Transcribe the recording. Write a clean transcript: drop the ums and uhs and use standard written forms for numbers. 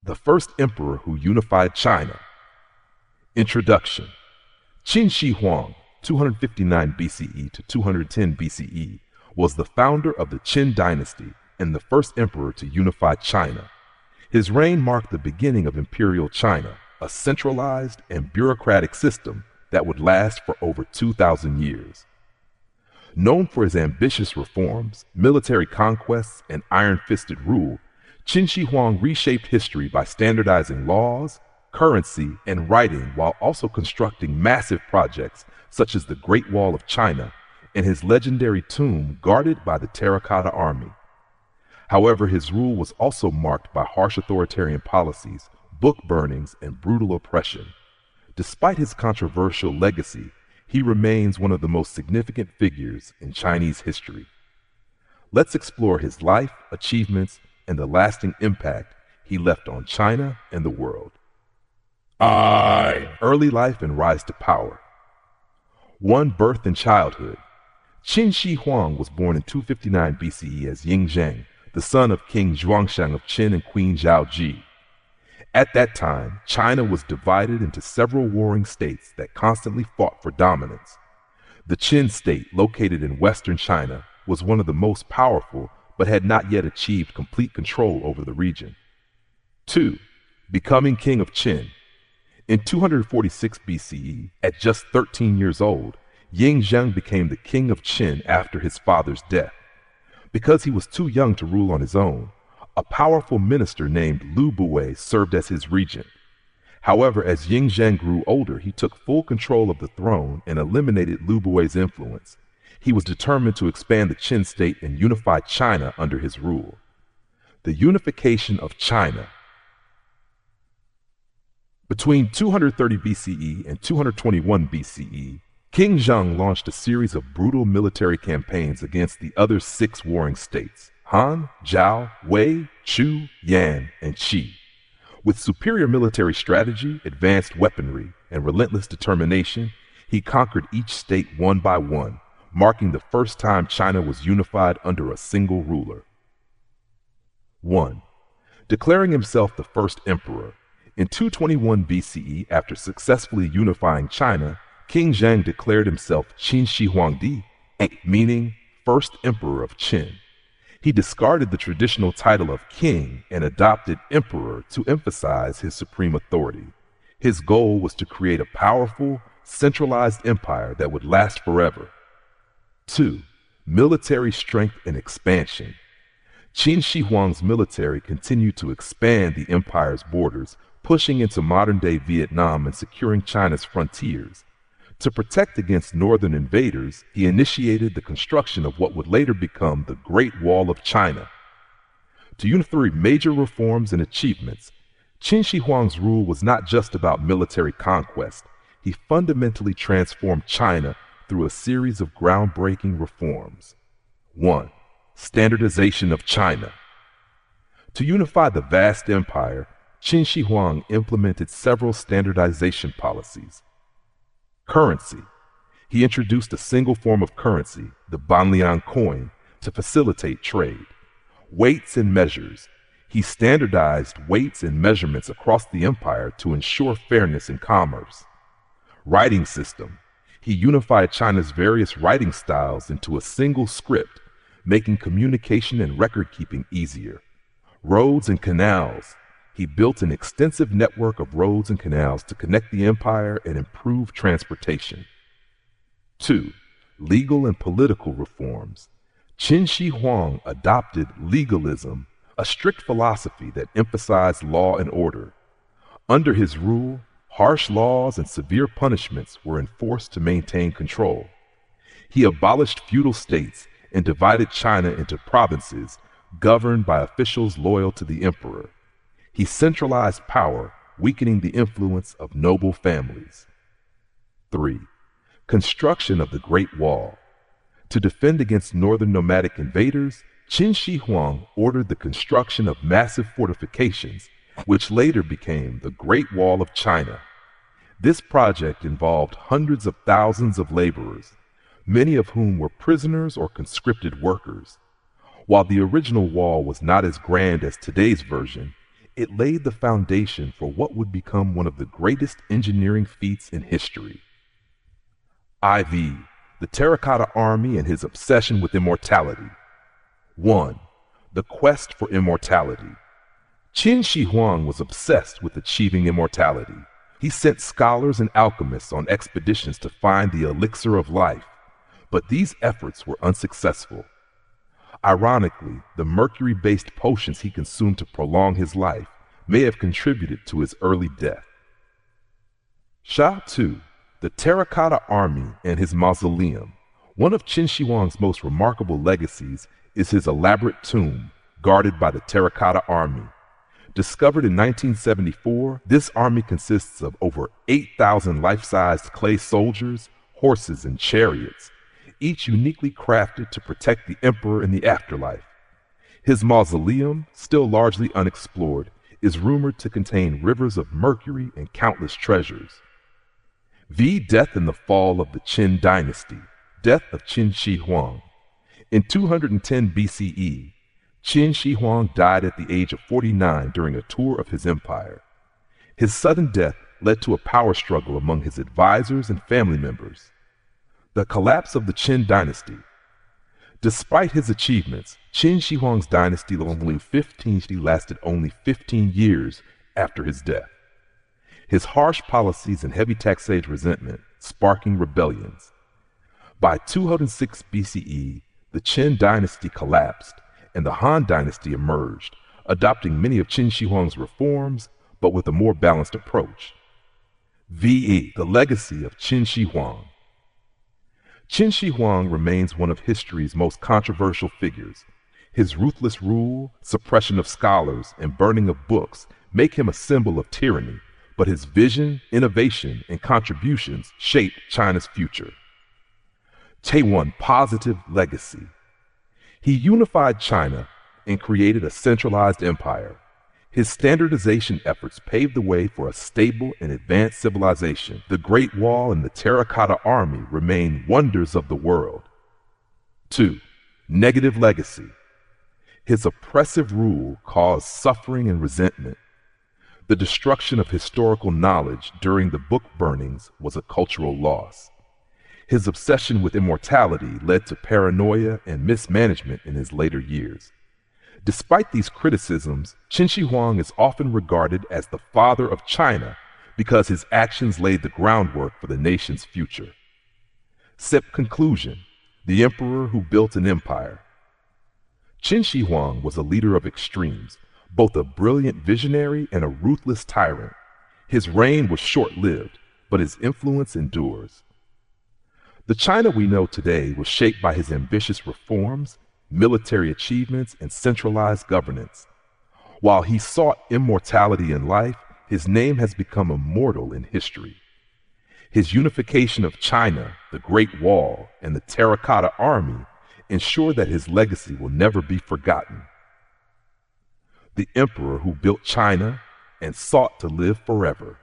The first emperor who unified China. Introduction. Qin Shi Huang, 259 BCE to 210 BCE, was the founder of the Qin dynasty and the first emperor to unify China. His reign marked the beginning of imperial China, a centralized and bureaucratic system that would last for over 2,000 years. Known for his ambitious reforms, military conquests, and iron-fisted rule, Qin Shi Huang reshaped history by standardizing laws, currency, and writing while also constructing massive projects such as the Great Wall of China and his legendary tomb guarded by the Terracotta Army. However, his rule was also marked by harsh authoritarian policies, book burnings, and brutal oppression. Despite his controversial legacy, he remains one of the most significant figures in Chinese history. Let's explore his life, achievements, and the lasting impact he left on China and the world. Early life and rise to power. 1. Birth and childhood. Qin Shi Huang was born in 259 BCE as Ying Zheng, the son of King Zhuangshang of Qin and Queen Zhao Ji. At that time, China was divided into several warring states that constantly fought for dominance. The Qin state, located in western China, was one of the most powerful but had not yet achieved complete control over the region. 2. Becoming king of Qin. In 246 BCE, at just 13 years old, Ying Zheng became the king of Qin after his father's death. Because he was too young to rule on his own, a powerful minister named Lu Buwei served as his regent. However, as Ying Zheng grew older, he took full control of the throne and eliminated Lu Buwei's influence. He was determined to expand the Qin state and unify China under his rule. The unification of China. Between 230 BCE and 221 BCE, King Zheng launched a series of brutal military campaigns against the other 6 warring states, Han, Zhao, Wei, Chu, Yan, and Qi. With superior military strategy, advanced weaponry, and relentless determination, he conquered each state one by one, marking the first time China was unified under a single ruler. 1. Declaring himself the first emperor. In 221 BCE, after successfully unifying China, King Zheng declared himself Qin Shi Huang, meaning first emperor of Qin. He discarded the traditional title of king and adopted emperor to emphasize his supreme authority. His goal was to create a powerful, centralized empire that would last forever. 2. Military strength and expansion. Qin Shi Huang's military continued to expand the empire's borders, pushing into modern-day Vietnam and securing China's frontiers. To protect against northern invaders, he initiated the construction of what would later become the Great Wall of China. To unify major reforms and achievements, Qin Shi Huang's rule was not just about military conquest. He fundamentally transformed China through a series of groundbreaking reforms. 1. Standardization of China. To unify the vast empire, Qin Shi Huang implemented several standardization policies. Currency. He introduced a single form of currency, the Banliang coin, to facilitate trade. Weights and measures. He standardized weights and measurements across the empire to ensure fairness in commerce. Writing system. He unified China's various writing styles into a single script, making communication and record-keeping easier. Roads and canals. He built an extensive network of roads and canals to connect the empire and improve transportation. 2. Legal and political reforms. Qin Shi Huang adopted legalism, a strict philosophy that emphasized law and order. Under his rule, harsh laws and severe punishments were enforced to maintain control. He abolished feudal states and divided China into provinces governed by officials loyal to the emperor. He centralized power, weakening the influence of noble families. 3. Construction of the Great Wall. To defend against northern nomadic invaders, Qin Shi Huang ordered the construction of massive fortifications, which later became the Great Wall of China. This project involved hundreds of thousands of laborers, many of whom were prisoners or conscripted workers. While the original wall was not as grand as today's version, It laid the foundation for what would become one of the greatest engineering feats in history. IV, the Terracotta Army and his obsession with immortality. 1. The quest for immortality. Qin Shi Huang was obsessed with achieving immortality. He sent scholars and alchemists on expeditions to find the elixir of life, but these efforts were unsuccessful. Ironically, the mercury-based potions he consumed to prolong his life may have contributed to his early death. Sha 2. The Terracotta Army and his mausoleum. One of Qin Shi Huang's most remarkable legacies is his elaborate tomb, guarded by the Terracotta Army. Discovered in 1974, this army consists of over 8,000 life-sized clay soldiers, horses, and chariots, each uniquely crafted to protect the emperor in the afterlife. His mausoleum, still largely unexplored, is rumored to contain rivers of mercury and countless treasures. V. Death and the fall of the Qin dynasty. Death of Qin Shi Huang. In 210 BCE, Qin Shi Huang died at the age of 49 during a tour of his empire. His sudden death led to a power struggle among his advisors and family members. The collapse of the Qin dynasty. Despite his achievements, Qin Shi Huang's dynasty lasted only 15 years after his death. His harsh policies and heavy taxation resentment sparking rebellions. By 206 BCE, the Qin dynasty collapsed, and the Han dynasty emerged, adopting many of Qin Shi Huang's reforms, but with a more balanced approach. VE, the legacy of Qin Shi Huang. Qin Shi Huang remains one of history's most controversial figures. His ruthless rule, suppression of scholars, and burning of books make him a symbol of tyranny, but his vision, innovation, and contributions shaped China's future. Taiwan positive legacy. He unified China and created a centralized empire. His standardization efforts paved the way for a stable and advanced civilization. The Great Wall and the Terracotta Army remain wonders of the world. 2. Negative legacy. His oppressive rule caused suffering and resentment. The destruction of historical knowledge during the book burnings was a cultural loss. His obsession with immortality led to paranoia and mismanagement in his later years. Despite these criticisms, Qin Shi Huang is often regarded as the father of China because his actions laid the groundwork for the nation's future. Conclusion: the emperor who built an empire. Qin Shi Huang was a leader of extremes, both a brilliant visionary and a ruthless tyrant. His reign was short-lived, but his influence endures. The China we know today was shaped by his ambitious reforms, military achievements, and centralized governance. While he sought immortality in life, his name has become immortal in history. His unification of China, the Great Wall, and the Terracotta Army ensure that his legacy will never be forgotten. The emperor who built China and sought to live forever.